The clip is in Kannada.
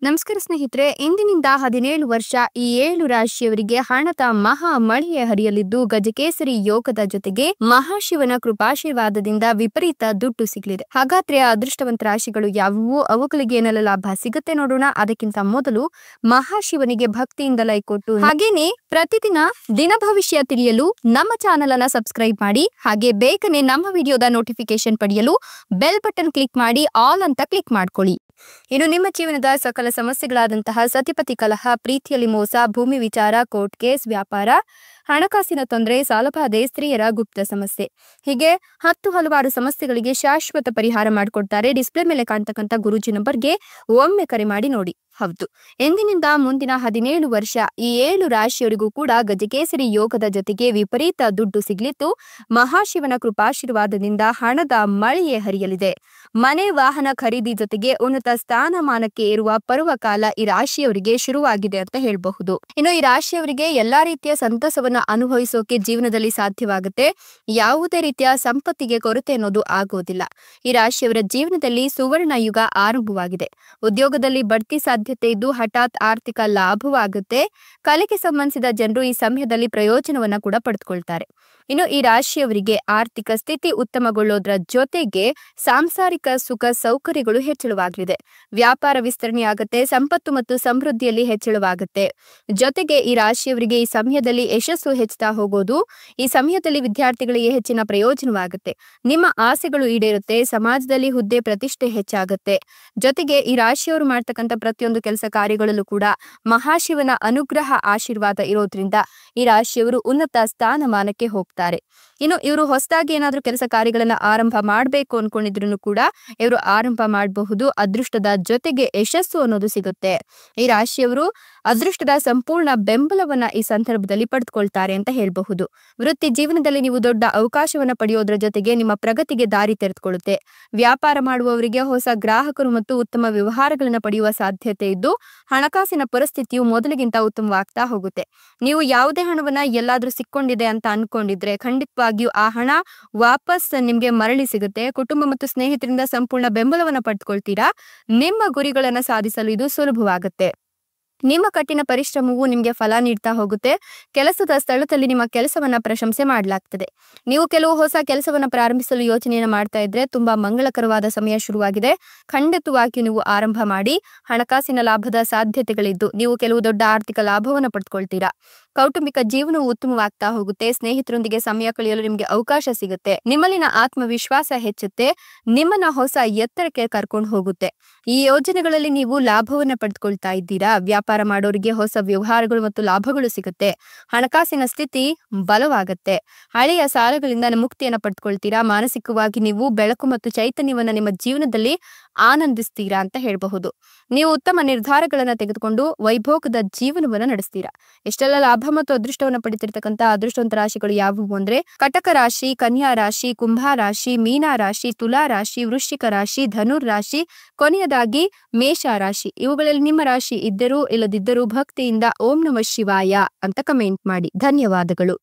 ನಮಸ್ಕಾರ ಸ್ನೇಹಿತರೆ, ಇಂದಿನಿಂದ 17 ವರ್ಷ ಈ 7 ರಾಶಿಯವರಿಗೆ ಹಣದ ಮಹಾ ಮಳೆಯೇ ಹರಿಯಲಿದ್ದು, ಗಜಕೇಸರಿ ಯೋಗದ ಜೊತೆಗೆ ಮಹಾಶಿವನ ಕೃಪಾಶೀರ್ವಾದದಿಂದ ವಿಪರೀತ ದುಡ್ಡು ಸಿಗಲಿದೆ. ಹಾಗಾದ್ರೆ ಅದೃಷ್ಟವಂತ ರಾಶಿಗಳು ಯಾವುವು, ಅವುಗಳಿಗೆ ಏನೆಲ್ಲ ಲಾಭ ಸಿಗುತ್ತೆ ನೋಡೋಣ. ಅದಕ್ಕಿಂತ ಮೊದಲು ಮಹಾಶಿವನಿಗೆ ಭಕ್ತಿಯಿಂದ ಲೈಕ್ ಕೊಟ್ಟು ಹಾಗೇನೆ ಪ್ರತಿದಿನ ದಿನ ಭವಿಷ್ಯ ತಿಳಿಯಲು ನಮ್ಮ ಚಾನೆಲ್ ಅನ್ನ ಸಬ್ಸ್ಕ್ರೈಬ್ ಮಾಡಿ. ಹಾಗೆ ಬೇಗನೆ ನಮ್ಮ ವಿಡಿಯೋದ ನೋಟಿಫಿಕೇಶನ್ ಪಡೆಯಲು ಬೆಲ್ ಬಟನ್ ಕ್ಲಿಕ್ ಮಾಡಿ ಆಲ್ ಅಂತ ಕ್ಲಿಕ್ ಮಾಡ್ಕೊಳ್ಳಿ. ಇನ್ನು ನಿಮ್ಮ ಜೀವನದ ಸಕಲ ಸಮಸ್ಯೆಗಳಾದಂತಹ ಸತಿಪತಿ ಕಲಹ, ಪ್ರೀತಿಯಲ್ಲಿ ಮೋಸ, ಭೂಮಿ ವಿಚಾರ, ಕೋರ್ಟ್ ಕೇಸ್, ವ್ಯಾಪಾರ, ಹಣಕಾಸಿನ ತೊಂದರೆ, ಸಾಲಬಾಧೆ, ಸ್ತ್ರೀಯರ ಗುಪ್ತ ಸಮಸ್ಯೆ, ಹೀಗೆ ಹಲವಾರು ಸಮಸ್ಯೆಗಳಿಗೆ ಶಾಶ್ವತ ಪರಿಹಾರ ಮಾಡಿಕೊಡ್ತಾರೆ. ಡಿಸ್ಪ್ಲೇ ಮೇಲೆ ಕಾಣ್ತಕ್ಕಂಥ ಗುರೂಜಿ ನಂಬರ್ಗೆ ಒಮ್ಮೆ ಕರೆ ಮಾಡಿ ನೋಡಿ. ಹೌದು, ಎಂದಿನಿಂದ ಮುಂದಿನ 17 ವರ್ಷ ಈ 7 ರಾಶಿಯವರಿಗೂ ಕೂಡ ಗಜಕೇಸರಿ ಯೋಗದ ಜೊತೆಗೆ ವಿಪರೀತ ದುಡ್ಡು ಸಿಗಲಿದ್ದು, ಮಹಾಶಿವನ ಕೃಪಾಶೀರ್ವಾದದಿಂದ ಹಣದ ಮಳೆಯೇ ಹರಿಯಲಿದೆ. ಮನೆ ವಾಹನ ಖರೀದಿ ಜೊತೆಗೆ ಉನ್ನತ ಸ್ಥಾನಮಾನಕ್ಕೆ ಏರುವ ಪರ್ವಕಾಲ ಈ ರಾಶಿಯವರಿಗೆ ಶುರುವಾಗಿದೆ ಅಂತ ಹೇಳಬಹುದು. ಇನ್ನು ಈ ರಾಶಿಯವರಿಗೆ ಎಲ್ಲಾ ರೀತಿಯ ಸಂತಸವನ್ನ ಅನುಭವಿಸೋಕೆ ಜೀವನದಲ್ಲಿ ಸಾಧ್ಯವಾಗುತ್ತೆ. ಯಾವುದೇ ರೀತಿಯ ಸಂಪತ್ತಿಗೆ ಕೊರತೆ ಅನ್ನೋದು ಆಗೋದಿಲ್ಲ. ಈ ರಾಶಿಯವರ ಜೀವನದಲ್ಲಿ ಸುವರ್ಣ ಯುಗ ಆರಂಭವಾಗಿದೆ. ಉದ್ಯೋಗದಲ್ಲಿ ಬಡ್ತಿ ಸಾಧ್ಯತೆ ಇದ್ದು ಹಠಾತ್ ಆರ್ಥಿಕ ಲಾಭವಾಗುತ್ತೆ. ಕಲೆಗೆ ಸಂಬಂಧಿಸಿದ ಜನರು ಈ ಸಮಯದಲ್ಲಿ ಪ್ರಯೋಜನವನ್ನ ಕೂಡ ಪಡೆದುಕೊಳ್ತಾರೆ. ಇನ್ನು ಈ ರಾಶಿಯವರಿಗೆ ಆರ್ಥಿಕ ಸ್ಥಿತಿ ಉತ್ತಮಗೊಳ್ಳೋದ್ರ ಜೊತೆಗೆ ಸಾಂಸಾರಿಕ ಸುಖ ಸೌಕರ್ಯಗಳು ಹೆಚ್ಚಳವಾಗಲಿದೆ. ವ್ಯಾಪಾರ ವಿಸ್ತರಣೆ ಆಗುತ್ತೆ. ಸಂಪತ್ತು ಮತ್ತು ಸಮೃದ್ಧಿಯಲ್ಲಿ ಹೆಚ್ಚಳವಾಗುತ್ತೆ. ಜೊತೆಗೆ ಈ ರಾಶಿಯವರಿಗೆ ಈ ಸಮಯದಲ್ಲಿ ಯಶಸ್ಸು ಹೆಚ್ಚುತ್ತಾ ಹೋಗೋದು. ಈ ಸಮಯದಲ್ಲಿ ವಿದ್ಯಾರ್ಥಿಗಳಿಗೆ ಹೆಚ್ಚಿನ ಪ್ರಯೋಜನವಾಗುತ್ತೆ. ನಿಮ್ಮ ಆಸೆಗಳು ಈಡೇರುತ್ತೆ. ಸಮಾಜದಲ್ಲಿ ಹುದ್ದೆ ಪ್ರತಿಷ್ಠೆ ಹೆಚ್ಚಾಗುತ್ತೆ. ಜೊತೆಗೆ ಈ ರಾಶಿಯವರು ಮಾಡ್ತಕ್ಕಂಥ ಪ್ರತಿಯೊಂದು ಕೆಲಸ ಕಾರ್ಯಗಳಲ್ಲೂ ಕೂಡ ಮಹಾಶಿವನ ಅನುಗ್ರಹ ಆಶೀರ್ವಾದ ಇರೋದ್ರಿಂದ ಈ ರಾಶಿಯವರು ಉನ್ನತ ಸ್ಥಾನಮಾನಕ್ಕೆ ಹೋಗ್ತಾರೆ. ಇನ್ನು ಇವರು ಹೊಸದಾಗಿ ಏನಾದ್ರೂ ಕೆಲಸ ಕಾರ್ಯಗಳನ್ನ ಆರಂಭ ಮಾಡಬೇಕು ಅನ್ಕೊಂಡಿದ್ರು ಕೂಡ ಇವರು ಆರಂಭ ಮಾಡಬಹುದು. ಅದೃಷ್ಟದ ಜೊತೆಗೆ ಯಶಸ್ಸು ಅನ್ನೋದು ಸಿಗುತ್ತೆ. ಈ ರಾಶಿಯವರು ಅದೃಷ್ಟದ ಸಂಪೂರ್ಣ ಬೆಂಬಲವನ್ನ ಈ ಸಂದರ್ಭದಲ್ಲಿ ಪಡೆದುಕೊಳ್ತಾರೆ ಅಂತ ಹೇಳಬಹುದು. ವೃತ್ತಿ ಜೀವನದಲ್ಲಿ ನೀವು ದೊಡ್ಡ ಅವಕಾಶವನ್ನ ಪಡೆಯೋದ್ರ ಜೊತೆಗೆ ನಿಮ್ಮ ಪ್ರಗತಿಗೆ ದಾರಿ ತೆರೆದುಕೊಳ್ಳುತ್ತೆ. ವ್ಯಾಪಾರ ಮಾಡುವವರಿಗೆ ಹೊಸ ಗ್ರಾಹಕರು ಮತ್ತು ಉತ್ತಮ ವ್ಯವಹಾರಗಳನ್ನ ಪಡೆಯುವ ಸಾಧ್ಯತೆ ಇದ್ದು, ಹಣಕಾಸಿನ ಪರಿಸ್ಥಿತಿಯು ಮೊದಲಿಗಿಂತ ಉತ್ತಮವಾಗ್ತಾ ಹೋಗುತ್ತೆ. ನೀವು ಯಾವುದೇ ಹಣವನ್ನ ಎಲ್ಲಾದ್ರೂ ಸಿಕ್ಕೊಂಡಿದೆ ಅಂತ ಅನ್ಕೊಂಡಿದ್ರೆ ಖಂಡಿತವಾಗಿಯೂ ಆ ಹಣ ವಾಪಸ್ ನಿಮ್ಗೆ ಮರಳಿ ಸಿಗುತ್ತೆ. ಕುಟುಂಬ ಮತ್ತು ಸ್ನೇಹಿತರಿಂದ ಸಂಪೂರ್ಣ ಬೆಂಬಲವನ್ನ ಪಡೆದುಕೊಳ್ತೀರಾ. ನಿಮ್ಮ ಗುರಿಗಳನ್ನ ಸಾಧಿಸಲು ಇದು ಸುಲಭವಾಗುತ್ತೆ. ನಿಮ್ಮ ಕಠಿಣ ಪರಿಶ್ರಮವು ನಿಮಗೆ ಫಲ ನೀಡ್ತಾ ಹೋಗುತ್ತೆ. ಕೆಲಸದ ಸ್ಥಳದಲ್ಲಿ ನಿಮ್ಮ ಕೆಲಸವನ್ನ ಪ್ರಶಂಸೆ ಮಾಡಲಾಗ್ತದೆ. ನೀವು ಕೆಲವು ಹೊಸ ಕೆಲಸವನ್ನ ಪ್ರಾರಂಭಿಸಲು ಯೋಚನೆಯನ್ನು ಮಾಡ್ತಾ ಇದ್ರೆ ತುಂಬಾ ಮಂಗಳಕರವಾದ ಸಮಯ ಶುರುವಾಗಿದೆ. ಖಂಡಿತವಾಗಿ ನೀವು ಆರಂಭ ಮಾಡಿ. ಹಣಕಾಸಿನ ಲಾಭದ ಸಾಧ್ಯತೆಗಳಿದ್ದು ನೀವು ಕೆಲವು ದೊಡ್ಡ ಆರ್ಥಿಕ ಲಾಭವನ್ನ ಪಡೆದುಕೊಳ್ತೀರಾ. ಕೌಟುಂಬಿಕ ಜೀವನವು ಉತ್ತಮವಾಗ್ತಾ ಹೋಗುತ್ತೆ. ಸ್ನೇಹಿತರೊಂದಿಗೆ ಸಮಯ ಕಳೆಯಲು ನಿಮಗೆ ಅವಕಾಶ ಸಿಗುತ್ತೆ. ನಿಮ್ಮಲ್ಲಿನ ಆತ್ಮವಿಶ್ವಾಸ ಹೆಚ್ಚುತ್ತೆ. ನಿಮ್ಮನ್ನ ಹೊಸ ಎತ್ತರಕ್ಕೆ ಕರ್ಕೊಂಡು ಹೋಗುತ್ತೆ. ಈ ಯೋಜನೆಗಳಲ್ಲಿ ನೀವು ಲಾಭವನ್ನ ಪಡೆದುಕೊಳ್ತಾ ಇದ್ದೀರಾ. ವ್ಯಾಪಾರ ಮಾಡೋರಿಗೆ ಹೊಸ ವ್ಯವಹಾರಗಳು ಮತ್ತು ಲಾಭಗಳು ಸಿಗುತ್ತೆ. ಹಣಕಾಸಿನ ಸ್ಥಿತಿ ಬಲವಾಗುತ್ತೆ. ಹಳೆಯ ಸಾಲಗಳಿಂದ ಮುಕ್ತಿಯನ್ನ ಪಡೆದುಕೊಳ್ತೀರಾ. ಮಾನಸಿಕವಾಗಿ ನೀವು ಬೆಳಕು ಮತ್ತು ಚೈತನ್ಯವನ್ನ ನಿಮ್ಮ ಜೀವನದಲ್ಲಿ ಆನಂದಿಸ್ತೀರಾ ಅಂತ ಹೇಳಬಹುದು. ನೀವು ಉತ್ತಮ ನಿರ್ಧಾರಗಳನ್ನ ತೆಗೆದುಕೊಂಡು ವೈಭೋಗದ ಜೀವನವನ್ನ ನಡೆಸ್ತೀರಾ. ಇಷ್ಟೆಲ್ಲ ಲಾಭ ಮತ್ತು ಅದೃಷ್ಟವನ್ನು ಪಡೆದಿರ್ತಕ್ಕಂಥ ಅದೃಷ್ಟವಂತ ರಾಶಿಗಳು ಯಾವುವು ಅಂದ್ರೆ ಕಟಕ ರಾಶಿ, ಕನ್ಯಾ ರಾಶಿ, ಕುಂಭ ರಾಶಿ, ಮೀನಾ ರಾಶಿ, ತುಲಾ ರಾಶಿ, ವೃಶ್ಚಿಕ ರಾಶಿ, ಧನುರ್ ರಾಶಿ, ಕೊನೆಯದಾಗಿ ಮೇಷ ರಾಶಿ. ಇವುಗಳಲ್ಲಿ ನಿಮ್ಮ ರಾಶಿ ಇದ್ದರೂ ಇಲ್ಲದಿದ್ದರೂ ಭಕ್ತಿಯಿಂದ ಓಂ ನಮಃ ಶಿವಾಯ ಅಂತ ಕಮೆಂಟ್ ಮಾಡಿ. ಧನ್ಯವಾದಗಳು.